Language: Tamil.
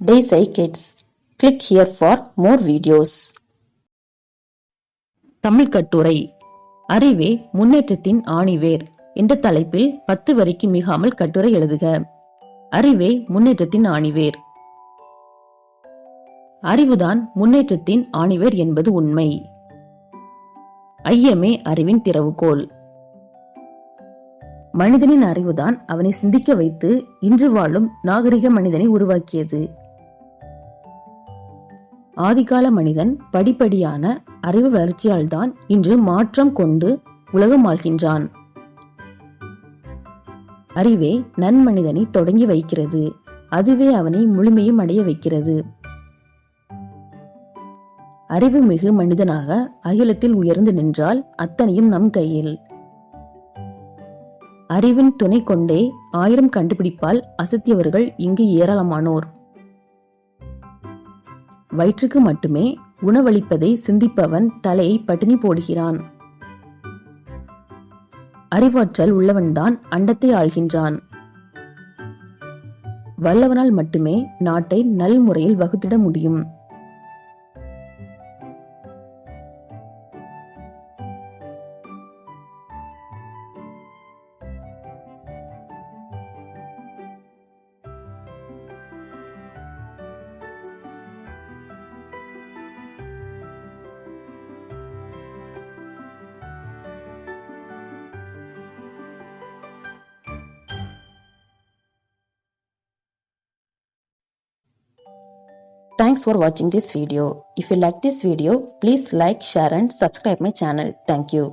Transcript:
Daysai Kids. Click here for more videos. Tamil கட்டுரை அறிவே முன்னேற்றத்தின் ஆணிவேர் என்ற தலைப்பில் 10 வரிக்கு மிகாமல் கட்டுரை எழுதுக. அறிவே முன்னேற்றத்தின் ஆணிவேர். அறிவுதான் முன்னேற்றத்தின் ஆணிவேர் என்பது உண்மை. ஐயமே அறிவின் திறவுகோல். மனிதனின் அறிவுதான் அவனை சிந்திக்க வைத்து இன்று வாழும் நாகரிக மனிதனை உருவாக்கியது. ஆதிகால மனிதன் படிப்படியான அறிவு வளர்ச்சியால் தான் இன்று மாற்றம் கொண்டு உலகம் ஆள்கின்றான். அறிவே நன்மனிதனை தொடங்கி வைக்கிறது. அதுவே அவனை முழுமையும் அடைய வைக்கிறது. அறிவு மிகு மனிதனாக அகிலத்தில் உயர்ந்து நின்றால் அத்தனையும் நம் கையில். அறிவின் துணை கொண்டே 1000 கண்டுபிடிப்பால் அசத்தியவர்கள் இங்கு ஏராளமானோர். வயிற்றுக்கு மட்டுமே உணவளிப்பதை சிந்திப்பவன் தலையை பட்டினி போடுகிறான். அறிவாற்றல் உள்ளவன்தான் அண்டத்தை ஆள்கின்றான். வல்லவனால் மட்டுமே நாட்டை நல்முறையில் வகுத்திட முடியும். Thanks for watching this video. If you like this video, please like, share and subscribe my channel. Thank you.